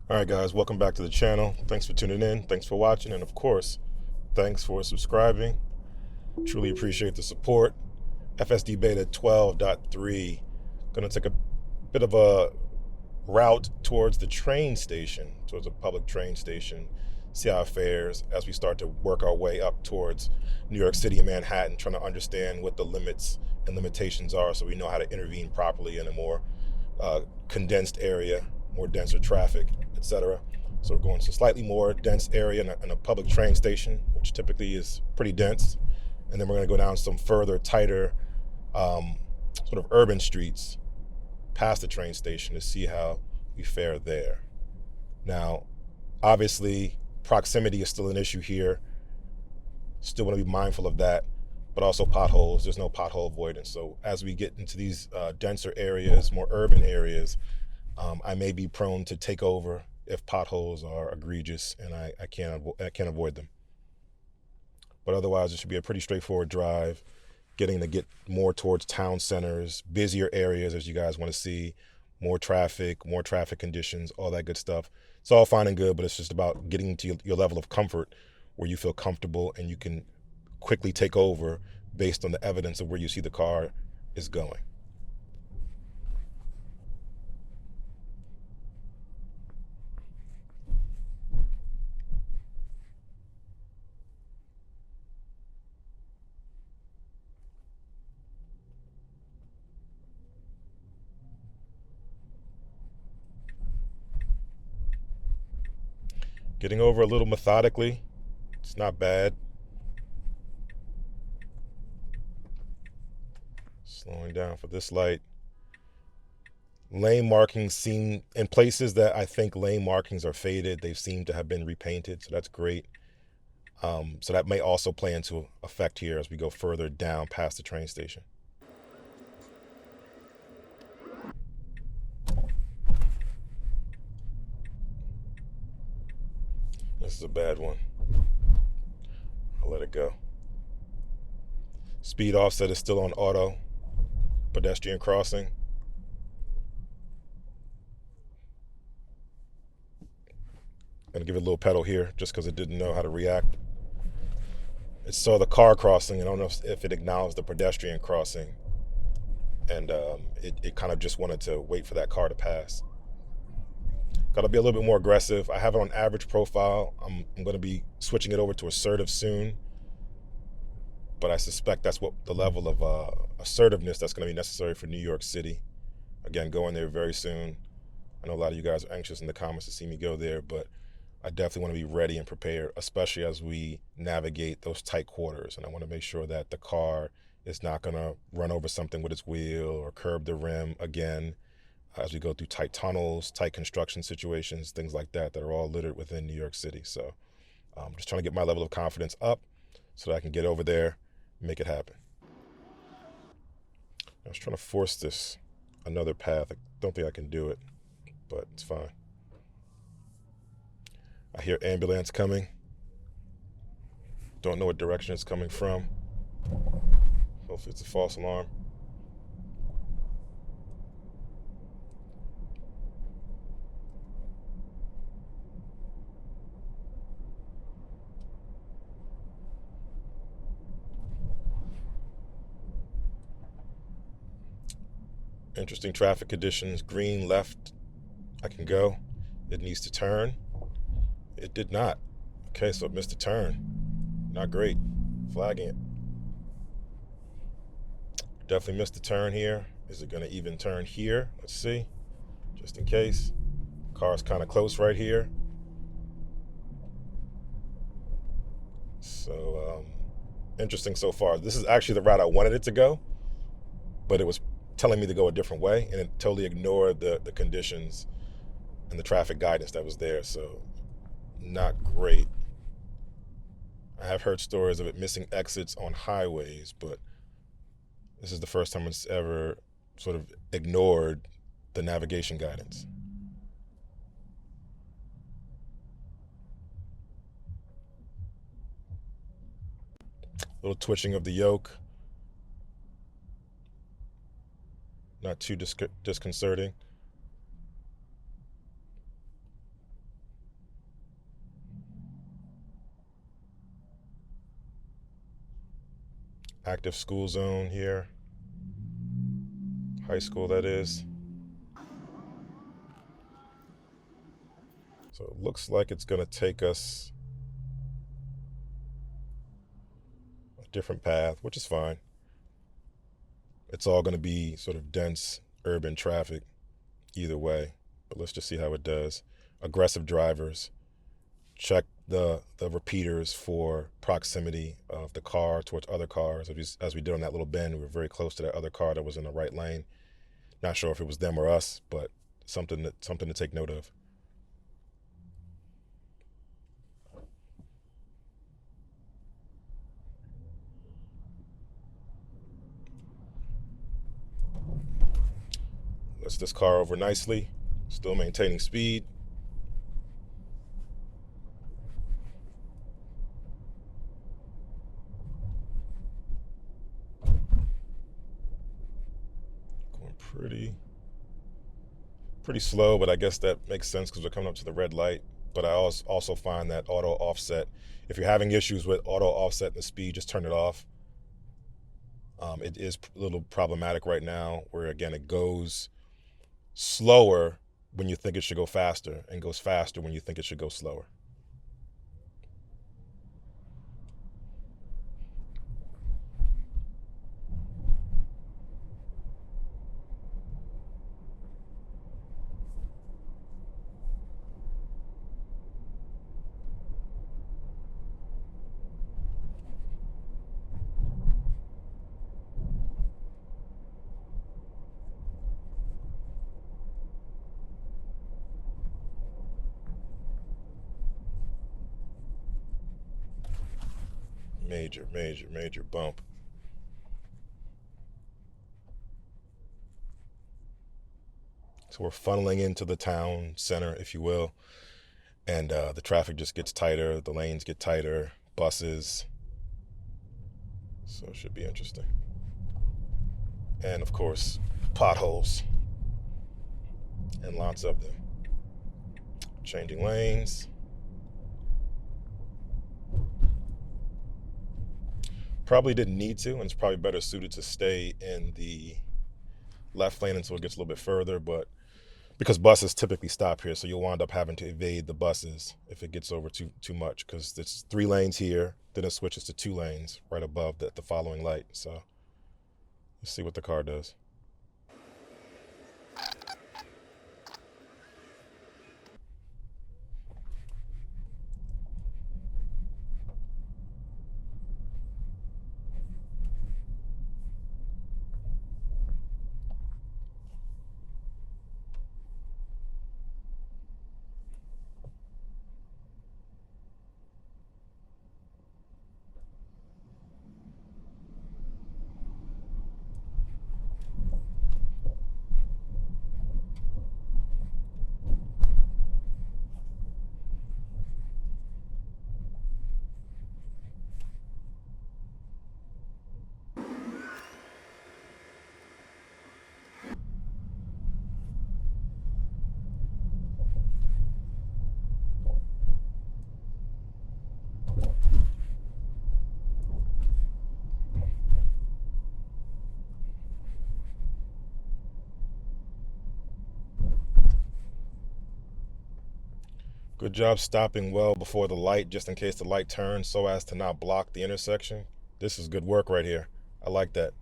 All right, guys, welcome back to the channel. Thanks for tuning in. Thanks for watching. And of course, thanks for subscribing. Truly appreciate the support. FSD Beta 12.3. Going to take a bit of a route towards the train station, towards a public train station. See how it fares as we start to work our way up towards New York City and Manhattan, trying to understand what the limits and limitations are so we know how to intervene properly in a more condensed area, more denser traffic, etc. So we're going to a slightly more dense area in a public train station, which typically is pretty dense. And then we're going to go down some further, tighter, sort of urban streets past the train station to see how we fare there. Now, obviously, proximity is still an issue here. Still want to be mindful of that, but also potholes. There's no pothole avoidance. So as we get into these denser areas, more urban areas, I may be prone to take over if potholes are egregious and I can't avoid them. But otherwise, it should be a pretty straightforward drive, getting to get more towards town centers, busier areas as you guys want to see, more traffic conditions, all that good stuff. It's all fine and good, but it's just about getting to your level of comfort where you feel comfortable and you can quickly take over based on the evidence of where you see the car is going. Getting over a little methodically, it's not bad. Slowing down for this light. Lane markings seem, in places that I think lane markings are faded, they seem to have been repainted, so that's great. So that may also play into effect here as we go further down past the train station. This is a bad one. I'll let it go. Speed offset is still on auto. Pedestrian crossing. Gonna give it a little pedal here just because it didn't know how to react. It saw the car crossing. I don't know if it acknowledged the pedestrian crossing. And it kind of just wanted to wait for that car to pass. Got to be a little bit more aggressive. I have it on average profile. I'm going to be switching it over to assertive soon. But I suspect that's what the level of assertiveness that's going to be necessary for New York City. Again, going there very soon. I know a lot of you guys are anxious in the comments to see me go there, but I definitely want to be ready and prepared, especially as we navigate those tight quarters. And I want to make sure that the car is not going to run over something with its wheel or curb the rim again as we go through tight tunnels, tight construction situations, things like that are all littered within New York City. So I'm just trying to get my level of confidence up so that I can get over there and make it happen. I was trying to force this another path. I don't think I can do it, but it's fine. I hear ambulance coming. Don't know what direction it's coming from. Hopefully it's a false alarm. Interesting traffic conditions. Green left. I can go. It needs to turn. It did not. Okay, so it missed a turn. Not great. Flagging it. Definitely missed the turn here. Is it going to even turn here? Let's see. Just in case. Car's kind of close right here. So, interesting so far. This is actually the route I wanted it to go, but it was telling me to go a different way, and it totally ignored the conditions and the traffic guidance that was there. So, not great. I have heard stories of it missing exits on highways, but this is the first time it's ever sort of ignored the navigation guidance. A little twitching of the yoke. Not too disconcerting. Active school zone here. High school, that is. So it looks like it's going to take us a different path, which is fine. It's all going to be sort of dense urban traffic either way, but let's just see how it does. Aggressive drivers. Check the repeaters for proximity of the car towards other cars. As we did on that little bend, we were very close to that other car that was in the right lane. Not sure if it was them or us, but something to take note of. Lets this car over nicely, still maintaining speed. Going pretty slow, but I guess that makes sense because we're coming up to the red light. But I also find that auto offset, if you're having issues with auto offset the speed, just turn it off. It is a little problematic right now where, again, it goes slower when you think it should go faster and goes faster when you think it should go slower. Major bump. So we're funneling into the town center, if you will, and the traffic just gets tighter, the lanes get tighter, buses. So it should be interesting. And of course, potholes, and lots of them. Changing lanes. Probably didn't need to, and it's probably better suited to stay in the left lane until it gets a little bit further, but because buses typically stop here, so you'll wind up having to evade the buses if it gets over too much, because it's 3 lanes here, then it switches to 2 lanes right above the following light. So let's see what the car does. Good job stopping well before the light, just in case the light turns, so as to not block the intersection. This is good work right here. I like that.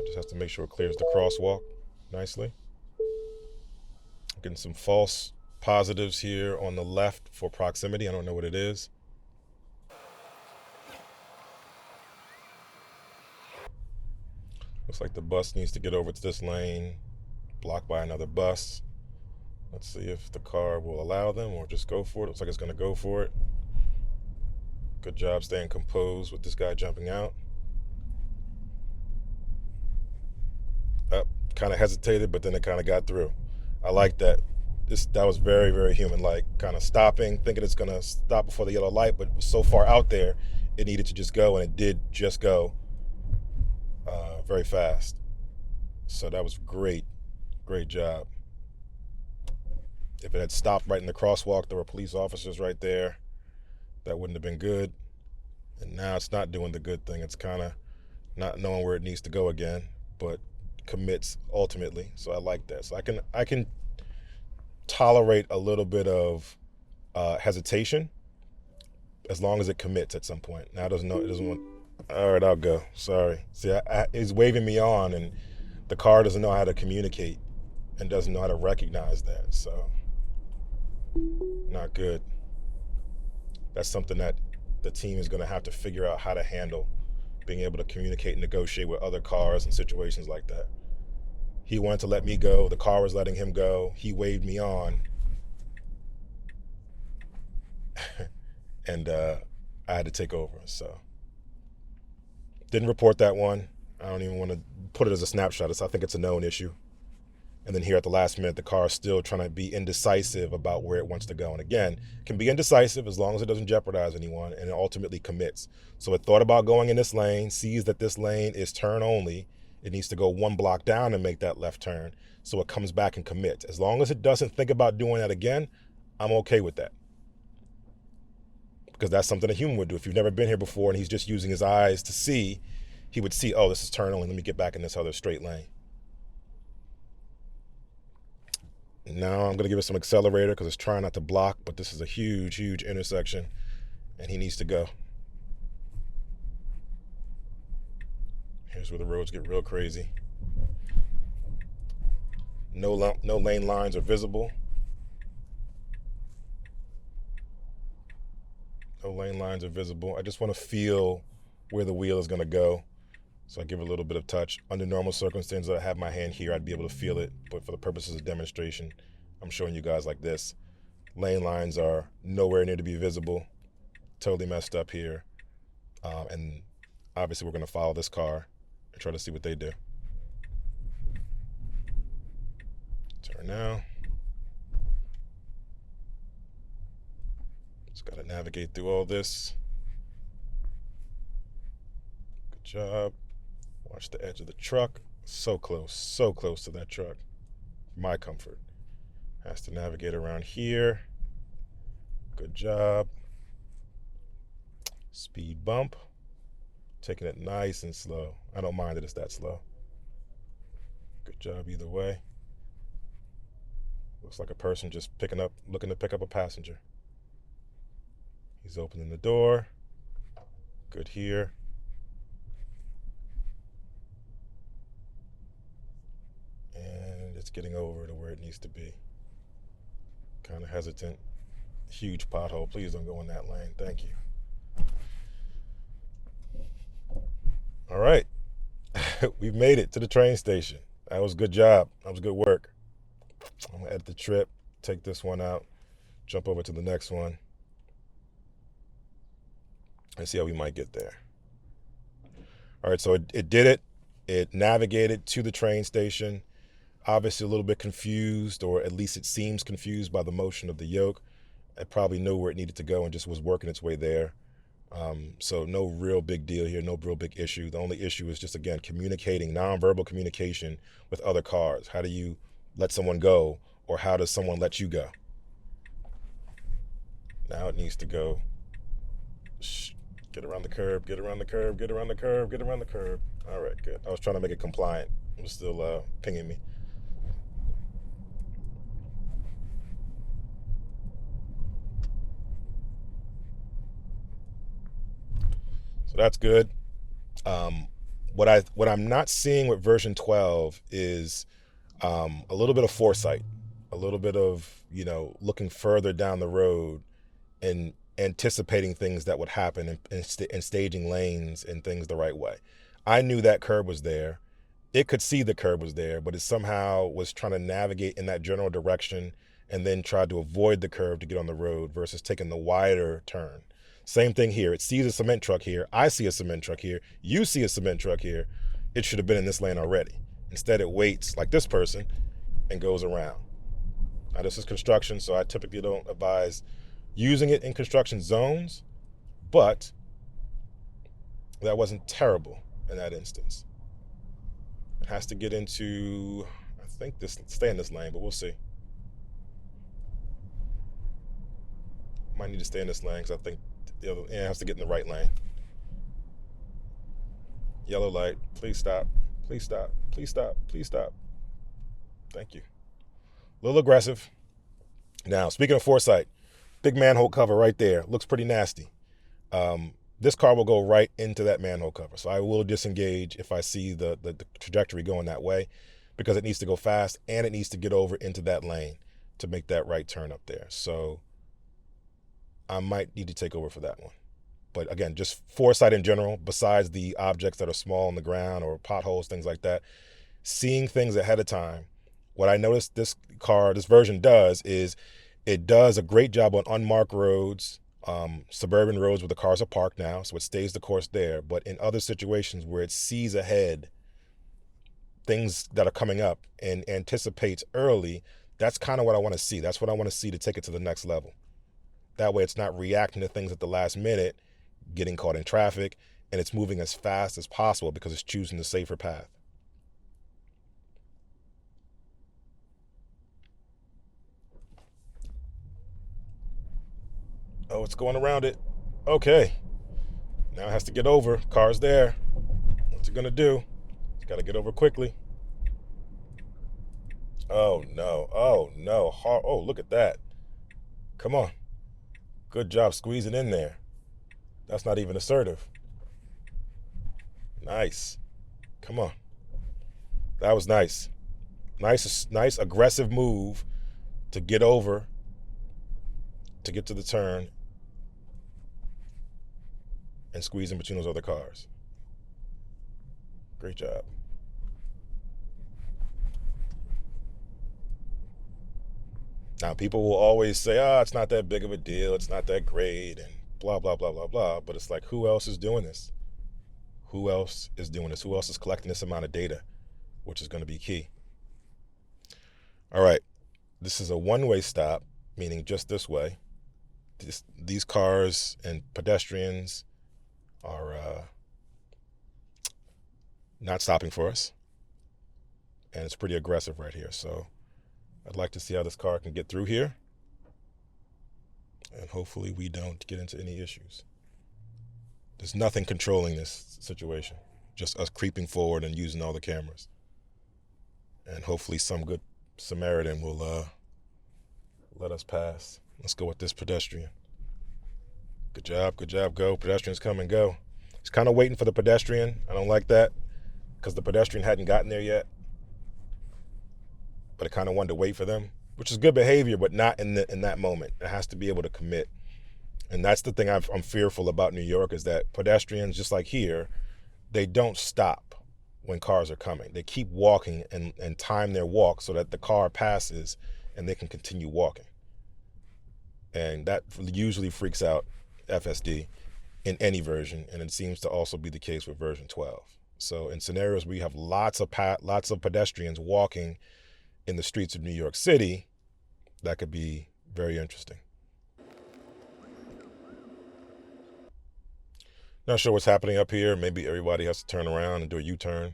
Just have to make sure it clears the crosswalk nicely. Getting some false positives here on the left for proximity. I don't know what it is. Looks like the bus needs to get over to this lane, blocked by another bus. Let's see if the car will allow them or just go for it. Looks like it's going to go for it. Good job staying composed with this guy jumping out. Up, kind of hesitated, but then it kind of got through. I like that. That was very, very human-like. Kind of stopping, thinking it's going to stop before the yellow light, but it was so far out there, it needed to just go, and it did just go very fast. So that was great. Great job. If it had stopped right in the crosswalk, there were police officers right there. That wouldn't have been good. And now it's not doing the good thing. It's kind of not knowing where it needs to go again, but commits ultimately. So I like that. So I can tolerate a little bit of hesitation as long as it commits at some point. Now it doesn't want. All right, I'll go. Sorry. See, he's waving me on, and the car doesn't know how to communicate and doesn't know how to recognize that. So not good. That's something that the team is going to have to figure out how to handle, being able to communicate and negotiate with other cars in situations like that. He wanted to let me go. The car was letting him go. He waved me on. And I had to take over. So didn't report that one. I don't even want to put it as a snapshot. I think it's a known issue. And then here at the last minute, the car is still trying to be indecisive about where it wants to go. And again, it can be indecisive as long as it doesn't jeopardize anyone, and it ultimately commits. So it thought about going in this lane, sees that this lane is turn only. It needs to go one block down and make that left turn. So it comes back and commits. As long as it doesn't think about doing that again, I'm okay with that. Because that's something a human would do. If you've never been here before and he's just using his eyes to see, he would see, oh, this is turn only. Let me get back in this other straight lane. Now I'm going to give it some accelerator because it's trying not to block, but this is a huge, huge intersection, and he needs to go. Here's where the roads get real crazy. No lane lines are visible. No lane lines are visible. I just want to feel where the wheel is going to go. So I give it a little bit of touch. Under normal circumstances, I have my hand here, I'd be able to feel it. But for the purposes of demonstration, I'm showing you guys like this. Lane lines are nowhere near to be visible. Totally messed up here. And obviously we're going to follow this car and try to see what they do. Turn now. Just got to navigate through all this. Good job. Watch the edge of the truck. So close to that truck. For my comfort. Has to navigate around here. Good job. Speed bump. Taking it nice and slow. I don't mind that it's that slow. Good job either way. Looks like a person just looking to pick up a passenger. He's opening the door. Good here. And it's getting over to where it needs to be. Kind of hesitant. Huge pothole. Please don't go in that lane. Thank you. All right. We've made it to the train station. That was a good job. That was good work. I'm going to edit the trip, take this one out, jump over to the next one, and see how we might get there. All right, so it did it. It navigated to the train station. Obviously a little bit confused, or at least it seems confused by the motion of the yoke. It probably knew where it needed to go and just was working its way there. So no real big deal here, no real big issue. The only issue is just, again, communicating, nonverbal communication with other cars. How do you let someone go, or how does someone let you go? Now it needs to go. Get around the curb, get around the curb, get around the curb, get around the curb. All right, good. I was trying to make it compliant. It was still pinging me. So that's good. What I'm not seeing with version 12 is a little bit of foresight, a little bit of, looking further down the road and anticipating things that would happen and staging lanes and things the right way. I knew that curb was there. It could see the curb was there, but it somehow was trying to navigate in that general direction and then tried to avoid the curb to get on the road versus taking the wider turn. Same thing here. It sees a cement truck here. I see a cement truck here. You see a cement truck here. It should have been in this lane already. Instead, it waits like this person and goes around. Now, this is construction, so I typically don't advise using it in construction zones, but that wasn't terrible in that instance. It has to get into, I think, stay in this lane, but we'll see. Might need to stay in this lane because I think the other has to get in the right lane. Yellow light. Please stop. Please stop. Please stop. Please stop. Thank you. A little aggressive. Now, speaking of foresight, big manhole cover right there. Looks pretty nasty. This car will go right into that manhole cover. So I will disengage if I see the trajectory going that way, because it needs to go fast and it needs to get over into that lane to make that right turn up there. So I might need to take over for that one. But again, just foresight in general, besides the objects that are small on the ground or potholes, things like that, seeing things ahead of time. What I noticed this version does is it does a great job on unmarked roads, suburban roads where the cars are parked now, so it stays the course there. But in other situations where it sees ahead things that are coming up and anticipates early, that's kind of what I want to see. That's what I want to see to take it to the next level. That way it's not reacting to things at the last minute, getting caught in traffic, and it's moving as fast as possible because it's choosing the safer path. Oh, it's going around it. Okay. Now it has to get over. Car's there. What's it gonna do? It's gotta get over quickly. Oh no. Oh no. Oh, look at that. Come on. Good job squeezing in there. That's not even assertive. Nice. Come on. That was nice. Nice aggressive move to get over, to get to the turn and squeeze in between those other cars. Great job. Now, people will always say, it's not that big of a deal. It's not that great and blah, blah, blah, blah, blah. But it's like, who else is doing this? Who else is doing this? Who else is collecting this amount of data, which is going to be key. All right. This is a one-way stop, meaning just this way. These cars and pedestrians are not stopping for us. And it's pretty aggressive right here. So I'd like to see how this car can get through here. And hopefully we don't get into any issues. There's nothing controlling this situation. Just us creeping forward and using all the cameras. And hopefully some good Samaritan will let us pass. Let's go with this pedestrian. Good job, go. Pedestrians come and go. He's kind of waiting for the pedestrian. I don't like that because the pedestrian hadn't gotten there yet. But I kind of wanted to wait for them, which is good behavior, but not in that moment. It has to be able to commit. And that's the thing I'm fearful about New York, is that pedestrians, just like here, they don't stop when cars are coming. They keep walking and time their walk so that the car passes and they can continue walking. And that usually freaks out FSD in any version, and it seems to also be the case with version 12. So in scenarios where you have lots of pedestrians walking in the streets of New York City, that could be very interesting. Not sure what's happening up here. Maybe everybody has to turn around and do a U-turn.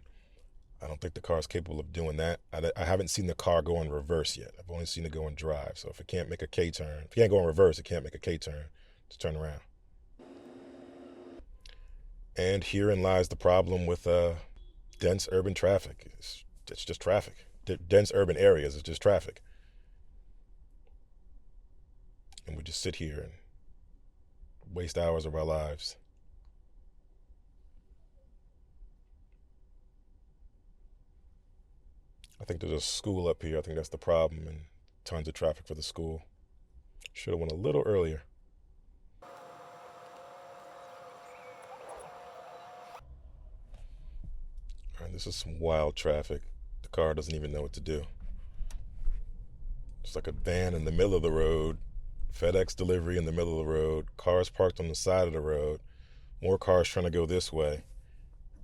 I don't think the car is capable of doing that. I haven't seen the car go in reverse yet. I've only seen it go in drive. So if it can't make a K-turn, if it can't go in reverse, it can't make a K-turn to turn around. And herein lies the problem with dense urban traffic. It's just traffic. Dense urban areas is just traffic. And we just sit here and waste hours of our lives. I think there's a school up here. I think that's the problem, and tons of traffic for the school. Should have went a little earlier. All right, this is some wild traffic. The car doesn't even know what to do. It's like a van in the middle of the road, FedEx delivery in the middle of the road, cars parked on the side of the road, more cars trying to go this way,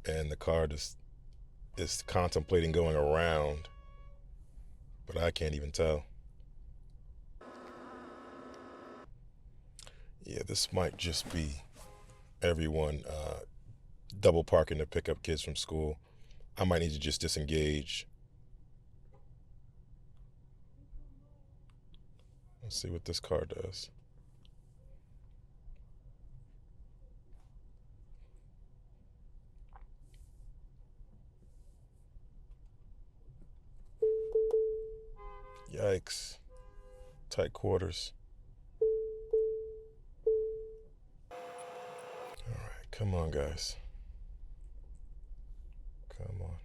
and the car just is contemplating going around, but I can't even tell. Yeah, this might just be everyone double parking to pick up kids from school. I might need to just disengage. Let's see what this car does. Yikes. Tight quarters. All right, come on, guys. Come on.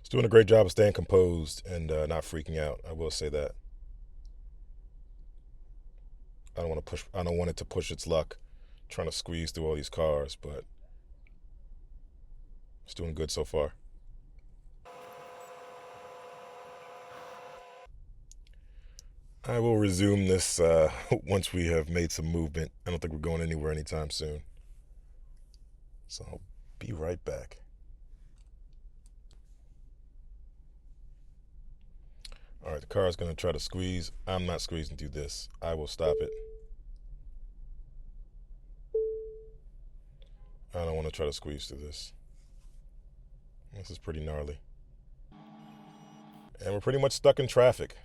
It's doing a great job of staying composed and not freaking out. I will say that. I don't want it to push its luck, trying to squeeze through all these cars, but it's doing good so far. I will resume this once we have made some movement. I don't think we're going anywhere anytime soon. So I'll be right back. All right, the car is going to try to squeeze. I'm not squeezing through this. I will stop it. I don't want to try to squeeze through this. This is pretty gnarly. And we're pretty much stuck in traffic.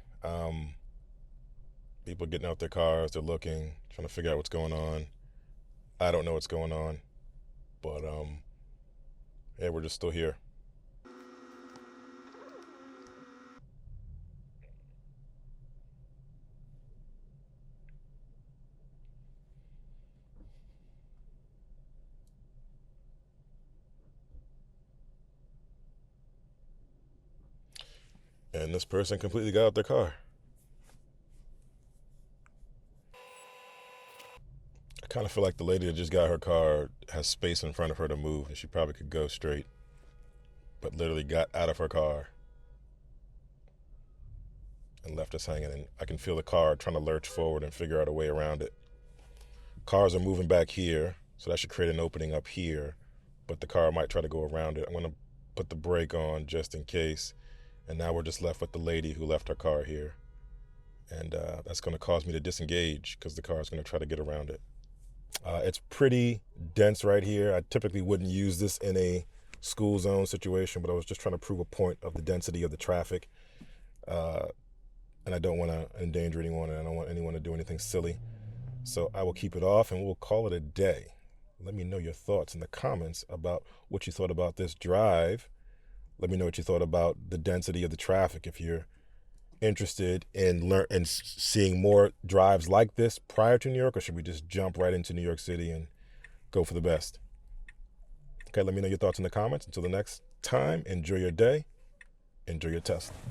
People getting out their cars, they're looking, trying to figure out what's going on. I don't know what's going on, but yeah, we're just still here. And this person completely got out their car. I kind of feel like the lady that just got her car has space in front of her to move, and she probably could go straight, but literally got out of her car and left us hanging. And I can feel the car trying to lurch forward and figure out a way around it. Cars are moving back here, so that should create an opening up here, but the car might try to go around it. I'm going to put the brake on just in case. And now we're just left with the lady who left her car here. And that's going to cause me to disengage because the car is going to try to get around it. It's pretty dense right here. I typically wouldn't use this in a school zone situation, but I was just trying to prove a point of the density of the traffic. And I don't want to endanger anyone, and I don't want anyone to do anything silly. So I will keep it off, and we'll call it a day. Let me know your thoughts in the comments about what you thought about this drive. Let me know what you thought about the density of the traffic. If you're interested in seeing more drives like this prior to New York, or should we just jump right into New York City and go for the best? Okay, let me know your thoughts in the comments. Until the next time, enjoy your day. Enjoy your Tesla.